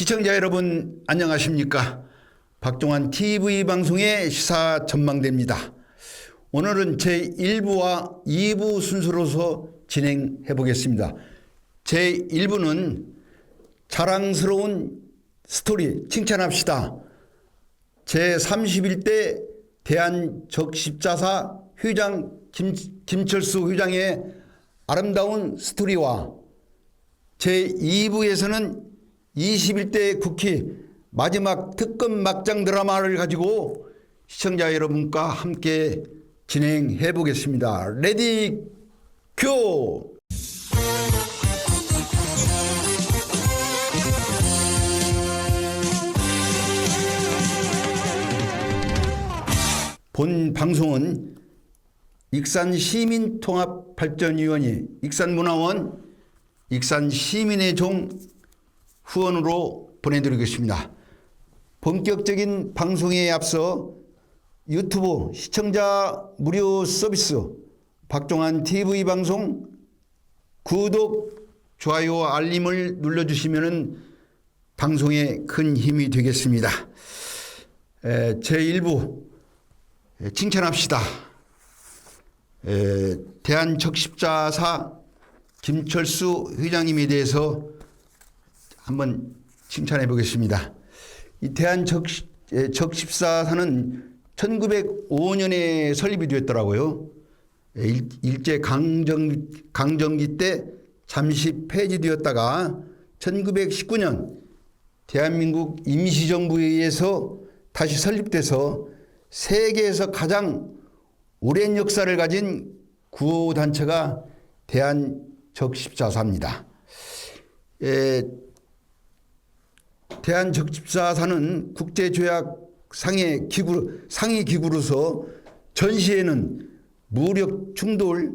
시청자 여러분 안녕하십니까? 박종환 TV 방송의 시사 전망대입니다. 오늘은 제1부와 2부 순서로서 진행해 보겠습니다. 제1부는 자랑스러운 스토리 칭찬합시다. 제31대 대한적십자사 회장 김철수 회장의 아름다운 스토리와 제2부에서는 21대 국회 마지막 특급 막장 드라마를 가지고 시청자 여러분과 함께 진행해 보겠습니다. 레디 큐! 본 방송은 익산시민통합발전위원회, 익산문화원, 익산시민의 종 후원으로 보내드리겠습니다. 본격적인 방송에 앞서 유튜브 시청자 무료 서비스 박종환 TV 방송 구독, 좋아요, 알림을 눌러주시면 방송에 큰 힘이 되겠습니다. 제1부 칭찬합시다. 대한적십자사 김철수 회장님에 대해서 한번 칭찬해 보겠습니다. 이 대한적십자사는 1905년에 설립이 되었더라고요. 일제 강점기 때 잠시 폐지되었다가 1919년 대한민국 임시정부에 의해서 다시 설립돼서 세계에서 가장 오랜 역사를 가진 구호단체가 대한적십자사입니다. 대한적십자사는 국제조약 상위 기구로서 전시에는 무력 충돌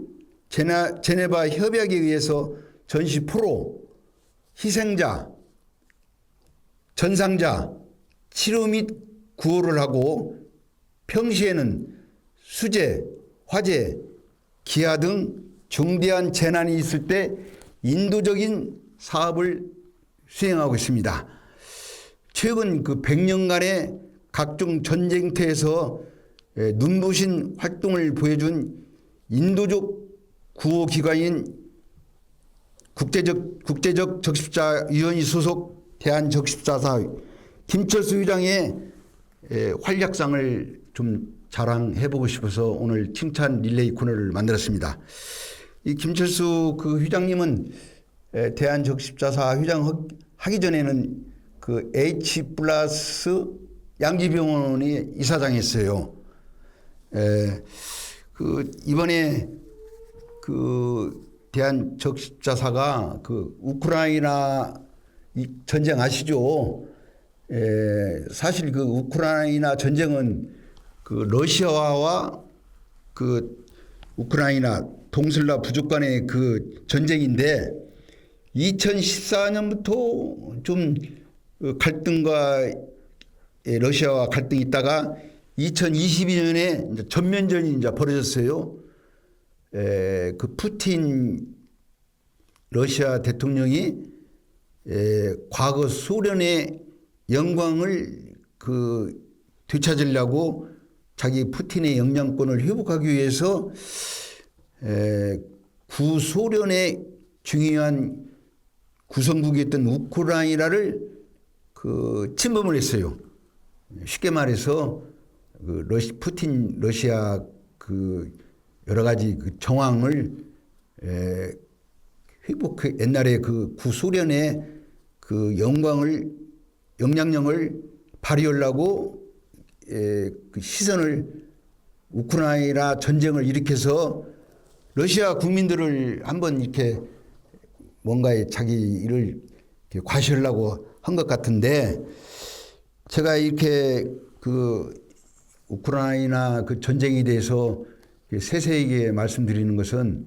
제네바 협약에 의해서 전시 포로, 희생자, 전상자, 치료 및 구호를 하고 평시에는 수재, 화재, 기아 등 중대한 재난이 있을 때 인도적인 사업을 수행하고 있습니다. 최근 그 100년간의 각종 전쟁터에서 눈부신 활동을 보여준 인도적 구호기관인 국제적 적십자위원회 소속 대한적십자사 김철수 회장의 활약상을 좀 자랑해보고 싶어서 오늘 칭찬 릴레이 코너를 만들었습니다. 이 김철수 그 회장님은 대한적십자사 회장 하기 전에는 그 H+ 양지병원의 이사장이었어요. 그 이번에 그 대한적십자사가 그 우크라이나 전쟁 아시죠? 사실 그 우크라이나 전쟁은 그 러시아와 그 우크라이나 동슬라 부족 간의 그 전쟁인데 2014년부터 좀 갈등과 러시아와 갈등이 있다가 2022년에 이제 전면전이 이제 벌어졌어요. 그 푸틴 러시아 대통령이 과거 소련의 영광을 그 되찾으려고 자기 푸틴의 영향권을 회복하기 위해서 구소련의 중요한 구성국이었던 우크라이나를 그 침범을 했어요. 쉽게 말해서 그 푸틴 러시아 그 여러 가지 그 정황을 회복해 옛날에 그 구소련의 그 영향력을 발휘하려고 그 시선을 우크라이나 전쟁을 일으켜서 러시아 국민들을 한번 이렇게 뭔가에 자기 일을 과시하려고 한 것 같은데 제가 이렇게 그 우크라이나 그 전쟁에 대해서 세세하게 말씀드리는 것은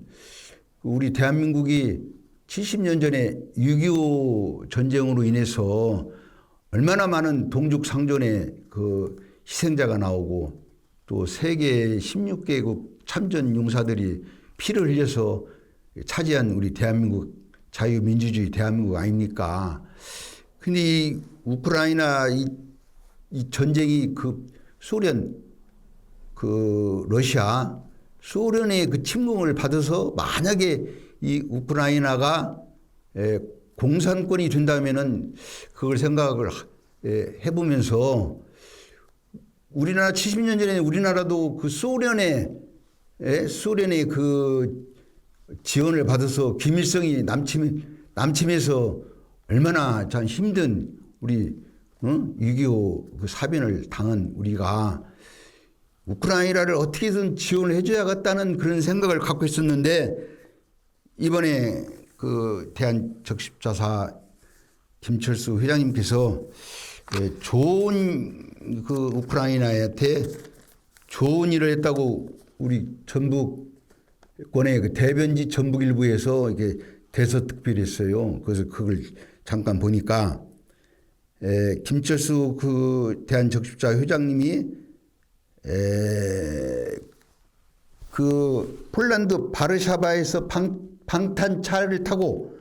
우리 대한민국이 70년 전에 6.25 전쟁으로 인해서 얼마나 많은 동족상전의 그 희생자가 나오고 또 세계 16개국 참전 용사들이 피를 흘려서 차지한 우리 대한민국 자유민주주의 대한민국 아닙니까? 근데 이 우크라이나 이 전쟁이 그 소련, 그 러시아, 소련의 그 침공을 받아서 만약에 이 우크라이나가 공산권이 된다면은 그걸 생각을 해보면서 우리나라 70년 전에 우리나라도 그 소련의 그 지원을 받아서 김일성이 남침해서 얼마나 참 힘든 우리 6.25 그 사변을 당한 우리가 우크라이나를 어떻게든 지원을 해줘야겠다는 그런 생각을 갖고 있었는데 이번에 그 대한적십자사 김철수 회장님께서 좋은 그 우크라이나한테 좋은 일을 했다고 우리 전북권의 그 대변지 전북일보에서 이게 대서특필했어요. 그래서 그걸 잠깐 보니까 김철수 그 대한적십자 회장님이 그 폴란드 바르샤바에서 방탄 차량을 타고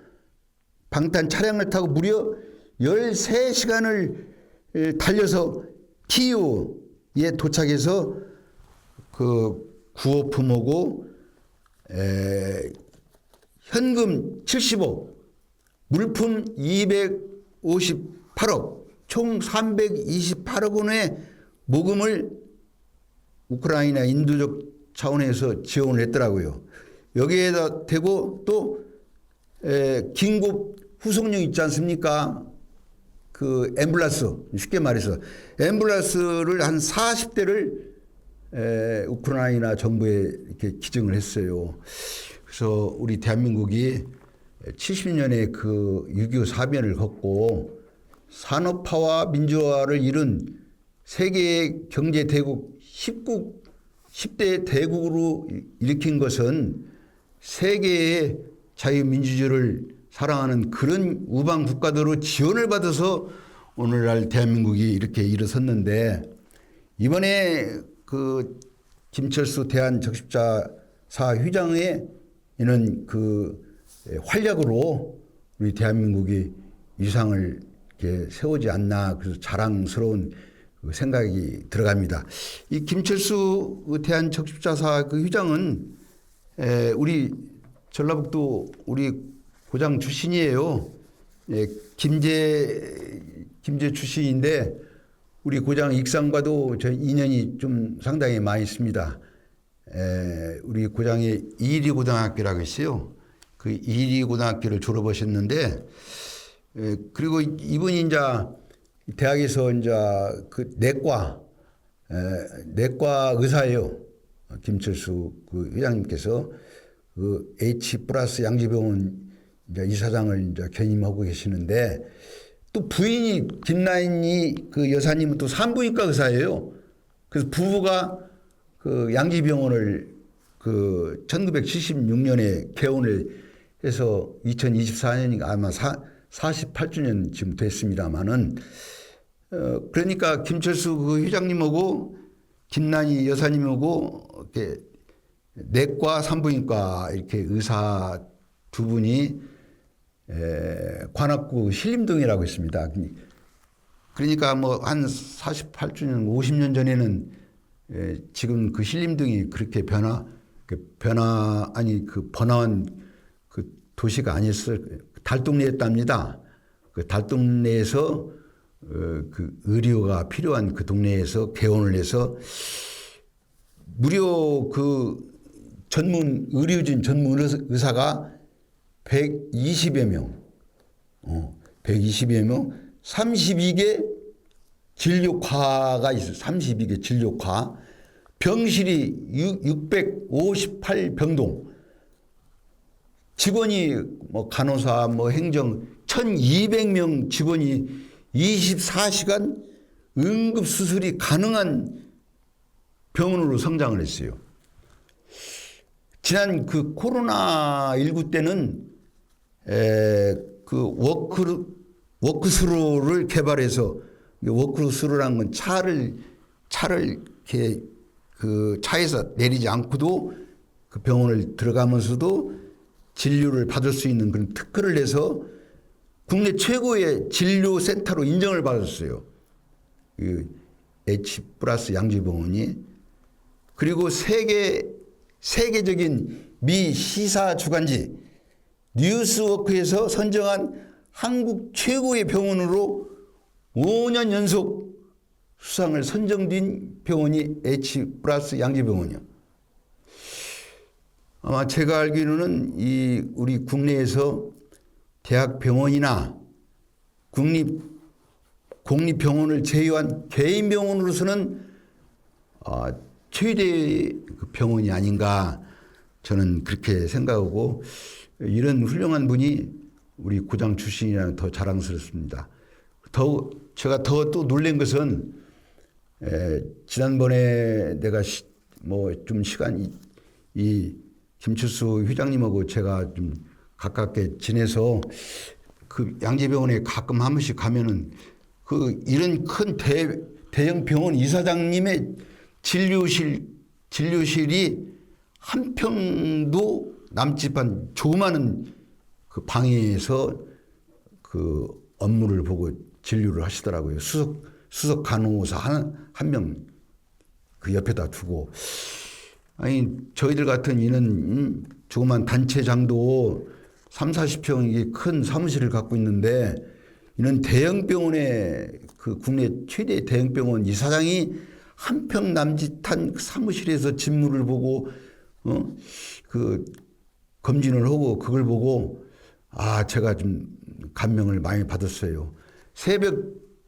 무려 13시간을 달려서 키이우에 도착해서 그 구호품하고 현금 70억, 물품 258억, 총 328억 원의 모금을 우크라이나 인도적 차원에서 지원을 했더라고요. 여기에다 대고 또 긴급 후송령 있지 않습니까? 그 앰뷸런스, 쉽게 말해서 앰뷸런스를 한 40대를 우크라이나 정부에 이렇게 기증을 했어요. 그래서 우리 대한민국이 70년에 그 6.25 사변을 겪고 산업화와 민주화를 이룬 세계 경제 대국 10대 대국으로 일으킨 것은 세계의 자유민주주의를 사랑하는 그런 우방 국가들로 지원을 받아서 오늘날 대한민국이 이렇게 일어섰는데 이번에 그 김철수 대한적십자사 회장의 이는 그 활약으로 우리 대한민국이 위상을 이렇게 세우지 않나 그래서 자랑스러운 생각이 들어갑니다. 이 김철수 대한적십자사 그 회장은 우리 전라북도 우리 고장 출신이에요. 김제 출신인데 우리 고장 익산과도 저 인연이 좀 상당히 많이 있습니다. 우리 고장에 이리 고등학교라고 있어요. 그 이리 고등학교를 졸업하셨는데 그리고 이분이 이제 대학에서 이제 그 내과 의사예요. 김철수 그 회장님께서 그 H+ 양지병원 이제 이사장을 이제 견임하고 계시는데 또 부인이 김라인이 그 여사님은 또 산부인과 의사예요. 그래서 부부가 그 양지병원을 그 1976년에 개원을 해서 2024년인가 아마 48주년 지금 됐습니다만은 그러니까 김철수 그 회장님하고 김란희 여사님하고 이렇게 내과 산부인과 이렇게 의사 두 분이 관악구 신림동이라고 있습니다. 그러니까 뭐 한 48주년 50년 전에는 지금 그 신림동이 그렇게 번화한 그 도시가 아니었을 달동네였답니다. 그 달동네에서 그 의료가 필요한 그 동네에서 개원을 해서 무려 그 의료진 전문 의사가 120여 명, 32개 진료과가 있어요. 32개 진료과. 병실이 658병동. 직원이 뭐 간호사, 뭐 행정 1200명 직원이 24시간 응급수술이 가능한 병원으로 성장을 했어요. 지난 그 코로나19 때는 그 워크스루를 개발해서 워크스루라는 건 차를 이렇게 그 차에서 내리지 않고도 그 병원을 들어가면서도 진료를 받을 수 있는 그런 특허를 내서 국내 최고의 진료센터로 인정을 받았어요. 그 H 플러스 양지병원이. 그리고 세계적인 미 시사 주간지 뉴스워크에서 선정한 한국 최고의 병원으로 5년 연속 수상을 선정된 병원이 H 플러스 양지병원이요. 아마 제가 알기로는 우리 국내에서 대학병원이나 공립병원을 제외한 개인 병원으로서는 최대 병원이 아닌가 저는 그렇게 생각하고, 이런 훌륭한 분이 우리 고장 출신이라 더 자랑스럽습니다. 제가 더 또 놀란 것은 지난번에 내가 좀 시간 이 김철수 회장님하고 제가 좀 가깝게 지내서 그 양재병원에 가끔 한 번씩 가면은 이런 큰 대형 병원 이사장님의 진료실이 한 평도 남지 않은 조그마한 그 방에서 그 업무를 보고 진료를 하시더라고요. 수석 간호사 한 명 그 옆에다 두고. 아니, 저희들 같은 이는 조그만 단체장도 30-40평 이게 큰 사무실을 갖고 있는데, 이는 대형 병원의 그 국내 최대 대형 병원 이사장이 한 평 남짓한 사무실에서 진무를 보고 그 검진을 하고 그걸 보고 제가 좀 감명을 많이 받았어요. 새벽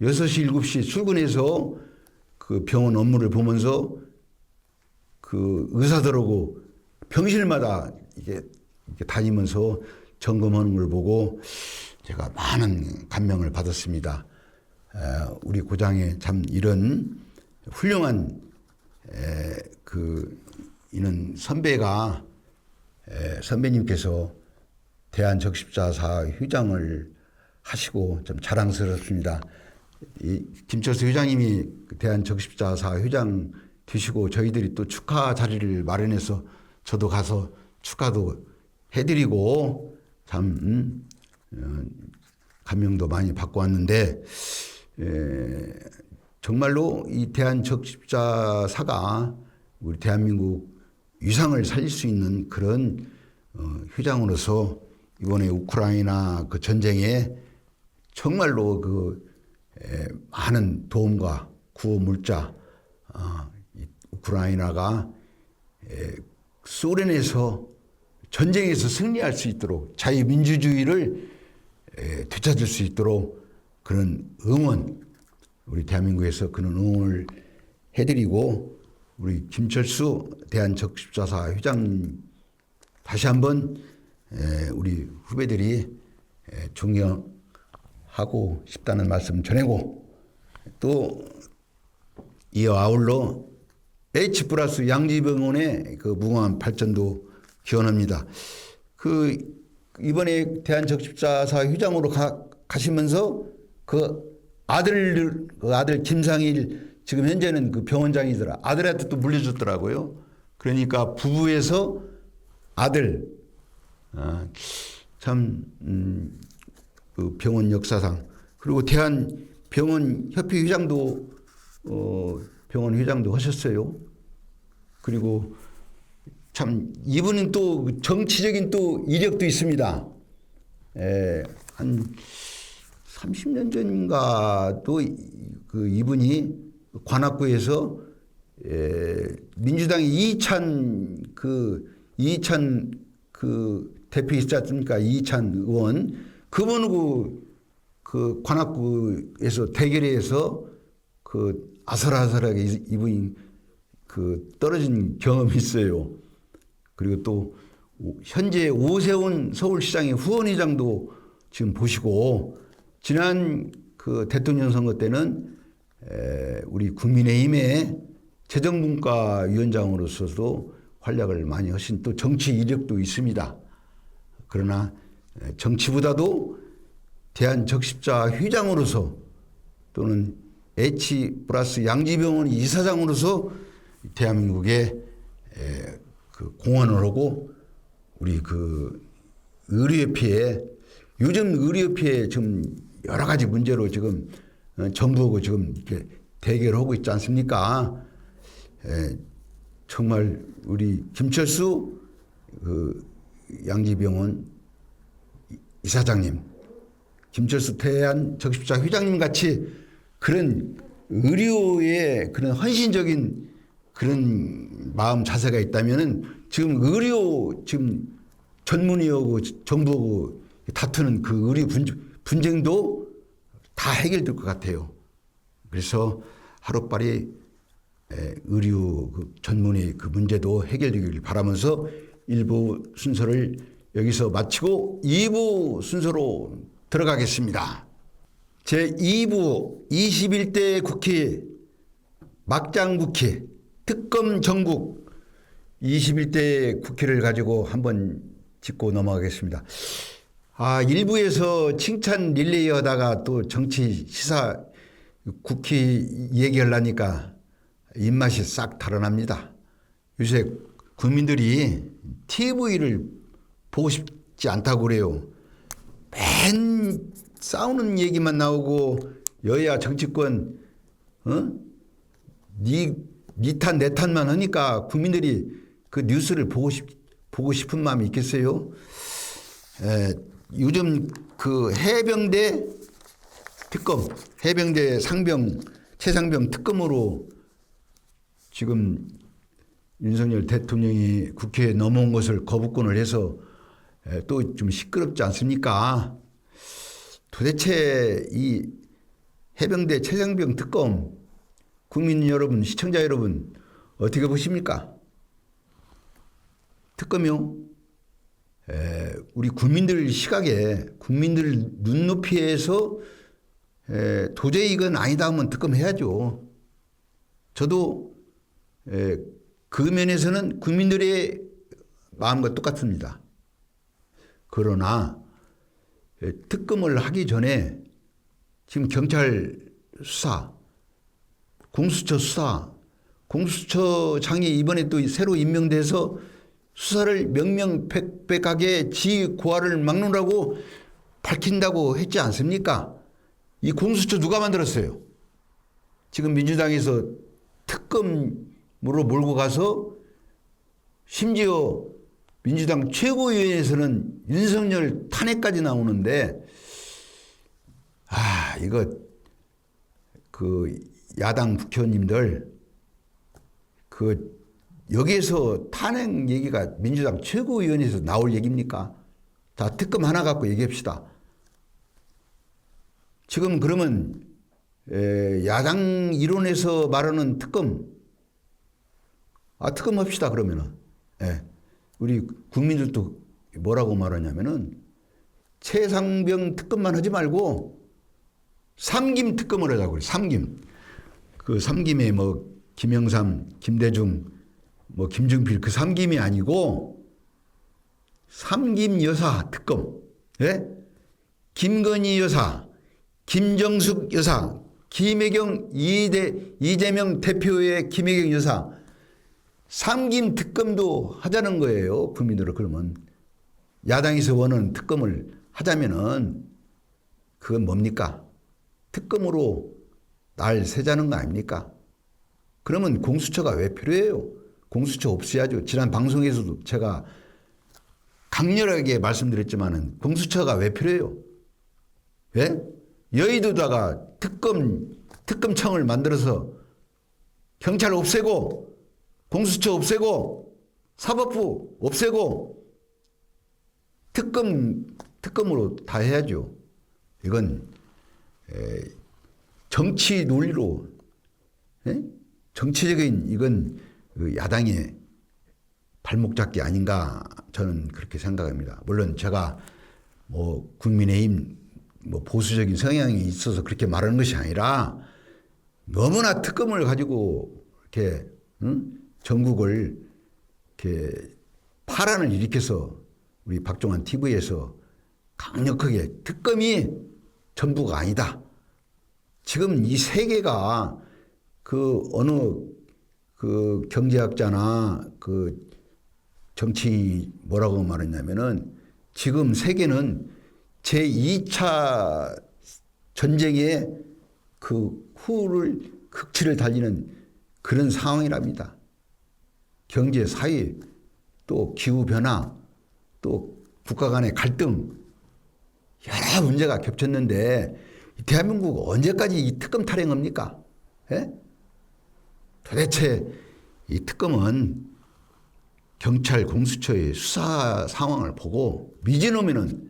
6시, 7시 출근해서 그 병원 업무를 보면서 그 의사들하고 병실마다 이게 다니면서 점검하는 걸 보고 제가 많은 감명을 받았습니다. 우리 고장에 참 이런 훌륭한 이는 선배님께서 대한적십자사 회장을 하시고 좀 자랑스럽습니다. 이 김철수 회장님이 대한적십자사 회장 되시고 저희들이 또 축하 자리를 마련해서 저도 가서 축하도 해드리고 참 감명도 많이 받고 왔는데, 정말로 이 대한적십자사가 우리 대한민국 위상을 살릴 수 있는 그런 회장으로서 이번에 우크라이나 그 전쟁에 정말로 많은 도움과 구호 물자, 우크라이나가 소련에서 전쟁에서 승리할 수 있도록 자유민주주의를 되찾을 수 있도록 그런 응원, 우리 대한민국에서 그런 응원을 해드리고, 우리 김철수 대한적십자사 회장님 다시 한번 우리 후배들이 존경하고 싶다는 말씀 전하고, 또 이어 아울러 H 플러스 양지병원의 그 무궁한 발전도 기원합니다. 이번에 대한적십자사 회장으로 가시면서 아들 김상일 지금 현재는 그 병원장이더라. 아들한테 또 물려줬더라고요. 그러니까 부부에서 아들, 그 병원 역사상, 그리고 대한병원협회 회장도 병원 회장도 하셨어요. 그리고 참 이분은 또 정치적인 또 이력도 있습니다. 한 30년 전인가 또 이분이 관악구에서 민주당의 이찬 대표 있지 않습니까? 이찬 의원. 그분하고 그 관악구에서 대결해서 아슬아슬하게 이분이 떨어진 경험이 있어요. 그리고 또 현재 오세훈 서울시장의 후원회장도 지금 보시고, 지난 그 대통령 선거 때는 우리 국민의힘의 재정분과위원장으로서도 활약을 많이 하신 또 정치 이력도 있습니다. 그러나 정치보다도 대한적십자 회장으로서 또는 H 플러스 양지병원 이사장으로서 대한민국에 공헌을 하고 우리 의료협회에 요즘 의료협회 지금 여러 가지 문제로 지금 정부하고 지금 이렇게 대결하고 있지 않습니까? 정말 우리 김철수 그 양지병원 이사장님, 김철수 태안적십자 회장님 같이 그런 의료에 그런 헌신적인 그런 마음 자세가 있다면은 지금 의료 지금 전문의하고 정부하고 다투는 그 의료 분쟁도 다 해결될 것 같아요. 그래서 하루빨리 의료 그 전문의 그 문제도 해결되길 바라면서 1부 순서를 여기서 마치고 2부 순서로 들어가겠습니다. 제2부 21대 국회 막장국회 특검 전국 21대 국회를 가지고 한번 짚고 넘어가겠습니다. 1부에서 칭찬 릴레이 하다가 또 정치 시사 국회 얘기하려니까 입맛이 싹 달아납니다. 요새 국민들이 TV를 보고 싶지 않다고 그래요. 맨 싸우는 얘기만 나오고 여야 정치권 니 탓 내 탓만 하니까 국민들이 그 뉴스를 보고 싶은 마음이 있겠어요? 요즘 그 해병대 특검, 해병대 상병, 최상병 특검으로 지금 윤석열 대통령이 국회에 넘어온 것을 거부권을 해서 또 좀 시끄럽지 않습니까? 도대체 이 해병대 최상병 특검 국민 여러분, 시청자 여러분 어떻게 보십니까? 특검이요? 우리 국민들 시각에 국민들 눈높이에서 도저히 이건 아니다 하면 특검해야죠. 저도 그 면에서는 국민들의 마음과 똑같습니다. 그러나 특검을 하기 전에 지금 경찰 수사, 공수처 수사, 공수처장이 이번에 또 새로 임명돼서 수사를 명명백백하게 지고화를 막느라고 밝힌다고 했지 않습니까? 이 공수처 누가 만들었어요? 지금 민주당에서 특검으로 몰고 가서 심지어 민주당 최고위원회에서는 윤석열 탄핵까지 나오는데 이거 그 야당 국회의원님들 그 여기에서 탄핵 얘기가 민주당 최고위원회에서 나올 얘기입니까? 다 특검 하나 갖고 얘기합시다. 지금 그러면 야당 이론에서 말하는 특검 특검 합시다 그러면은 우리 국민들도 뭐라고 말하냐면은 최상병 특검만 하지 말고 삼김 특검을 하자고 그래. 삼김. 그 삼김에 뭐 김영삼, 김대중, 뭐 김중필 그 삼김이 아니고 삼김 여사 특검. 김건희 여사, 김정숙 여사, 김혜경 이재명 대표의 김혜경 여사 삼김 특검도 하자는 거예요. 국민들은. 그러면 야당에서 원하는 특검을 하자면은 그건 뭡니까? 특검으로 날 세자는 거 아닙니까? 그러면 공수처가 왜 필요해요? 공수처 없애야죠. 지난 방송에서도 제가 강렬하게 말씀드렸지만은 공수처가 왜 필요해요? 여의도다가 특검청을 만들어서 경찰 없애고 공수처 없애고 사법부 없애고 특검으로 다 해야죠. 이건 정치 논리로 정치적인 이건 야당의 발목 잡기 아닌가 저는 그렇게 생각합니다. 물론 제가 뭐 국민의힘 뭐 보수적인 성향이 있어서 그렇게 말하는 것이 아니라 너무나 특검을 가지고 이렇게 전국을 이렇게 파란을 일으켜서 우리 박종환 TV에서 강력하게 특검이 전부가 아니다. 지금 이 세계가 그 어느 그 경제학자나 그 정치 뭐라고 말했냐면은 지금 세계는 제2차 전쟁의 그 후를 극치를 달리는 그런 상황이랍니다. 경제, 사회, 또 기후변화, 또 국가 간의 갈등 여러 문제가 겹쳤는데 대한민국 언제까지 이 특검 타령합니까? 예? 도대체 이 특검은 경찰 공수처의 수사 상황을 보고 미진하면은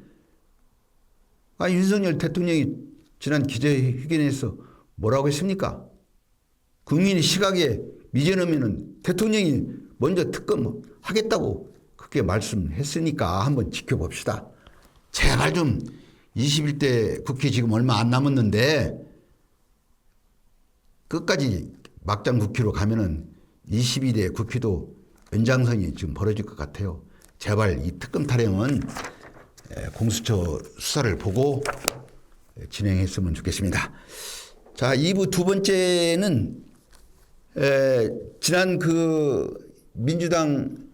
윤석열 대통령이 지난 기자회견에서 뭐라고 했습니까? 국민의 시각에 미진하면은 대통령이 먼저 특검 하겠다고 그렇게 말씀했으니까 한번 지켜봅시다. 제발 좀 21대 국회 지금 얼마 안 남았는데 끝까지 막장 국회로 가면은 22대 국회도 연장선이 지금 벌어질 것 같아요. 제발 이 특검 타령은 공수처 수사를 보고 진행했으면 좋겠습니다. 자, 2부 두 번째는 지난 그 민주당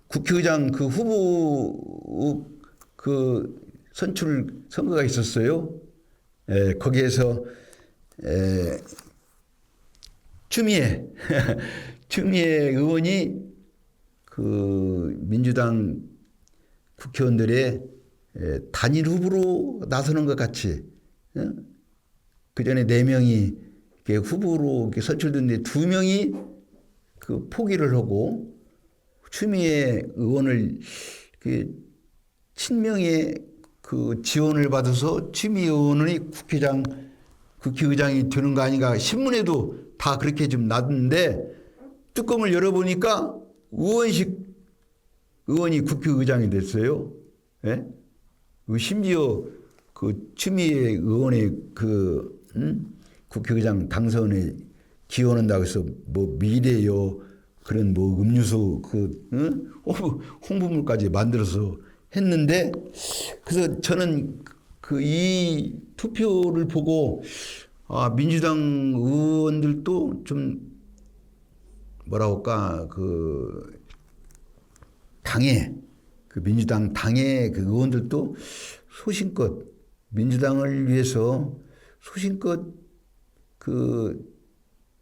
국회의장 그 후보 그 선출 선거가 있었어요. 거기에서 추미애 의원이 그 민주당 국회의원들의 단일 후보로 나서는 것 같이 그 전에 4명이 후보로 선출됐는데 2명이 그 포기를 하고 추미애 의원을 친명의 그 지원을 받아서 추미애 의원이 국회의장이 되는 거 아닌가 신문에도 다 그렇게 좀 나왔는데 뚜껑을 열어보니까 우원식 의원이 국회의장이 됐어요. 예? 심지어 그 추미애 의원의 그 국회의장 당선에 기원한다고 해서 뭐 미래요 그런 뭐 음료수 홍보물까지 만들어서 했는데 그래서 저는 그 이 투표를 보고 민주당 의원들도 좀 뭐라고 할까 그 당의 그 민주당 당의 그 의원들도 소신껏 민주당을 위해서 소신껏 그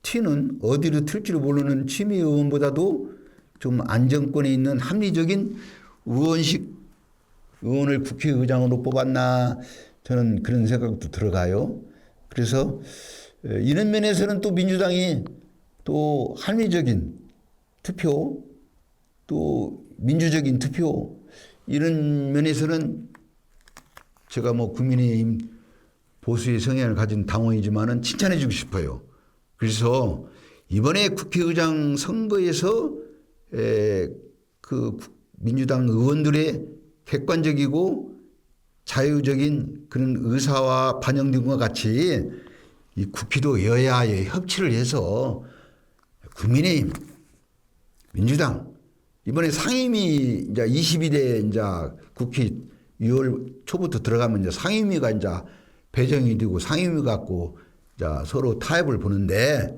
튀는 어디로 튈지를 모르는 추미애 의원보다도 좀 안정권에 있는 합리적인 우원식 의원을 국회의장으로 뽑았나 저는 그런 생각도 들어가요. 그래서 이런 면에서는 또 민주당이 또 합리적인 투표 또 민주적인 투표 이런 면에서는 제가 뭐 국민의힘 보수의 성향을 가진 당원이지만은 칭찬해 주고 싶어요. 그래서 이번에 국회의장 선거에서 그 민주당 의원들의 객관적이고 자유적인 그런 의사와 반영된 것 같이 이 국회도 여야의 협치를 해서 국민의힘, 민주당 이번에 상임위 이제 22대 이제 국회 6월 초부터 들어가면 이제 상임위가 이제 배정이 되고 상임위 갖고 이제 서로 타협을 보는데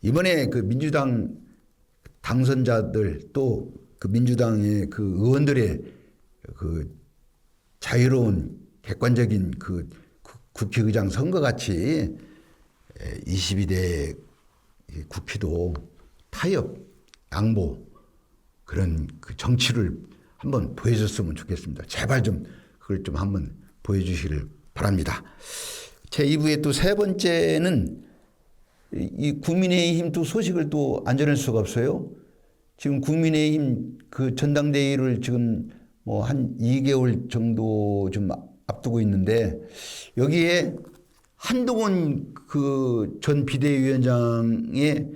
이번에 그 민주당 당선자들 또 그 민주당의 그 의원들의 그 자유로운 객관적인 그 국회의장 선거 같이 22대 국회도 타협, 양보 그런 그 정치를 한번 보여줬으면 좋겠습니다. 제발 좀 그걸 좀 한번 보여주시길 바랍니다. 제 2부의 또 세 번째는 이 국민의힘 또 소식을 또 안 전할 수가 없어요. 지금 국민의힘 그 전당대회를 지금 뭐 한 2개월 정도 좀 앞두고 있는데 여기에 한동훈 그 전 비대위원장의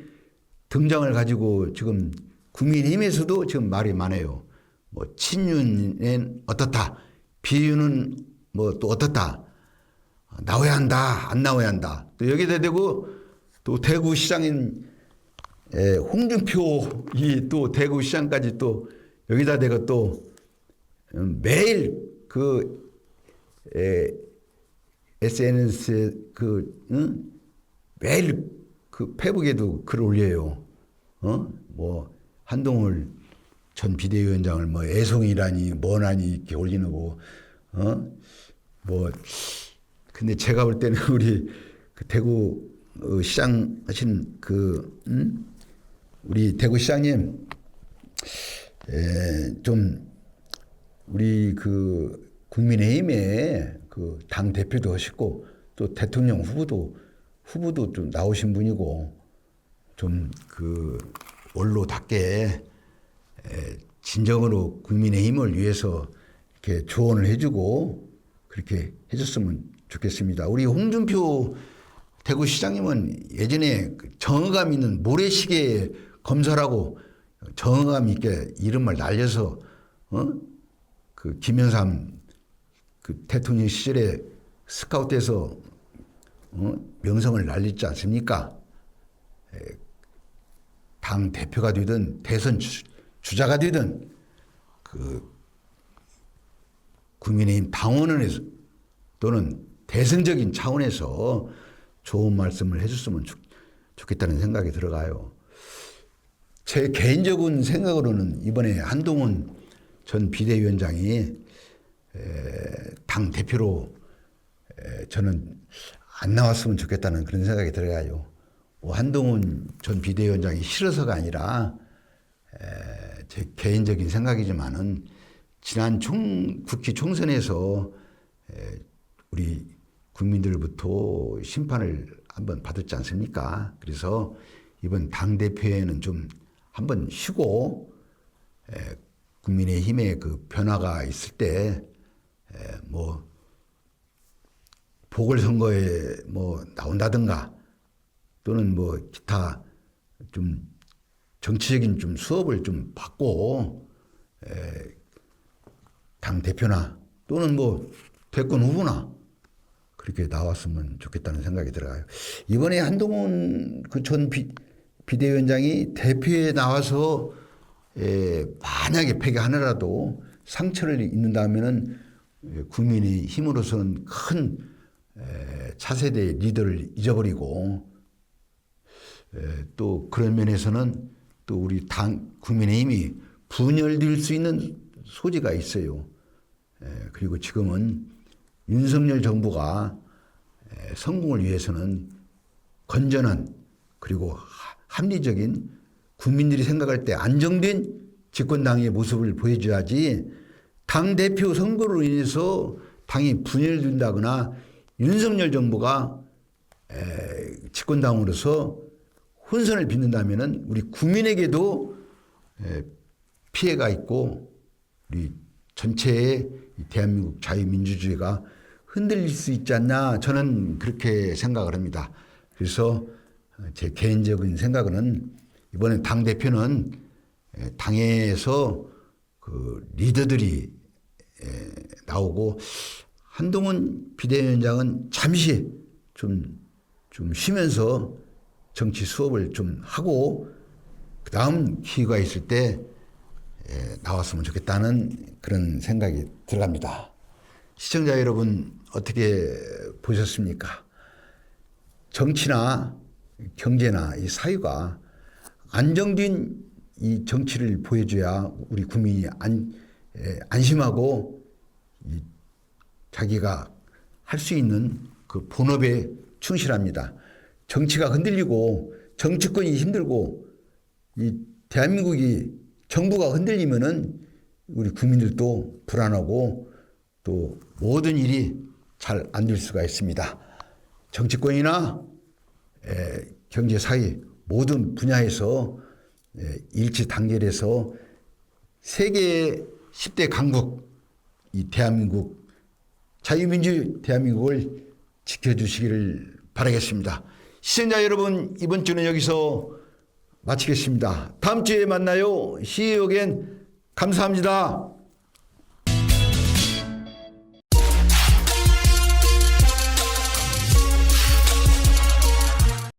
등장을 가지고 지금 국민의힘에서도 지금 말이 많아요. 뭐 친윤은 어떻다, 비윤은 뭐 또 어떻다, 나와야 한다, 안 나와야 한다. 또 여기다 대고 또 대구시장인 홍준표 이 또 대구시장까지 또 여기다 대고 또 매일 그 SNS에 매일 그 페북에도 글 올려요. 뭐 한동훈 전 비대위원장을 뭐 애송이라니 뭐라니 이렇게 올리는 거. 뭐 근데 제가 볼 때는 우리 그 대구 시장 하신 우리 대구 시장님 좀 우리 그 국민의힘의 그 당 대표도 하시고 또 대통령 후보도 좀 나오신 분이고 좀 그 원로답게 진정으로 국민의힘을 위해서 이렇게 조언을 해주고 그렇게 해줬으면 좋겠습니다. 우리 홍준표 대구시장님은 예전에 정의감 있는 모래시계 검사라고 정의감 있게 이름을 날려서 그 김영삼 그 대통령 시절에 스카웃돼서 명성을 날렸지 않습니까? 당 대표가 되든 대선 주자가 되든 그 국민의힘 당원원에서 또는 대승적인 차원에서 좋은 말씀을 해줬으면 좋겠다는 생각이 들어가요. 제 개인적인 생각으로는 이번에 한동훈 전 비대위원장이 당 대표로 저는 안 나왔으면 좋겠다는 그런 생각이 들어가요. 한동훈 전 비대위원장이 싫어서가 아니라 제 개인적인 생각이지만은 지난 국회 총선에서 우리 국민들부터 심판을 한번 받았지 않습니까? 그래서 이번 당대표에는 좀 한번 쉬고 국민의힘의 그 변화가 있을 때 뭐 보궐선거에 뭐 나온다든가 또는 뭐 기타 좀 정치적인 좀 수업을 좀 받고 당 대표나 또는 뭐 대권 후보나 그렇게 나왔으면 좋겠다는 생각이 들어요. 이번에 한동훈 그 전 비대위원장이 대표에 나와서 만약에 패배하느라도 상처를 입는다면은 국민의 힘으로서는 큰 차세대 리더를 잊어버리고 또 그런 면에서는 또 우리 당 국민의힘이 분열될 수 있는 소지가 있어요. 그리고 지금은 윤석열 정부가 성공을 위해서는 건전한 그리고 합리적인 국민들이 생각할 때 안정된 집권당의 모습을 보여줘야지 당대표 선거로 인해서 당이 분열된다거나 윤석열 정부가 집권당으로서 혼선을 빚는다면은 우리 국민에게도 피해가 있고 우리 전체의 대한민국 자유민주주의가 흔들릴 수 있지 않나 저는 그렇게 생각을 합니다. 그래서 제 개인적인 생각은 이번에 당대표는 당에서 그 리더들이 나오고 한동훈 비대위원장은 잠시 좀 쉬면서 정치 수업을 좀 하고 그 다음 기회가 있을 때 나왔으면 좋겠다는 그런 생각이 들어갑니다. 시청자 여러분 어떻게 보셨습니까? 정치나 경제나 이 사회가 안정된 이 정치를 보여줘야 우리 국민이 안심하고 자기가 할 수 있는 그 본업에 충실합니다. 정치가 흔들리고 정치권이 힘들고 이 대한민국이 정부가 흔들리면은 우리 국민들도 불안하고 또 모든 일이 잘 안 될 수가 있습니다. 정치권이나 경제 사회 모든 분야에서 일치 단결해서 세계 10대 강국 이 대한민국 자유민주 대한민국을 지켜주시기를 바라겠습니다. 시청자 여러분 이번 주는 여기서 마치겠습니다. 다음 주에 만나요. See you again. 감사합니다.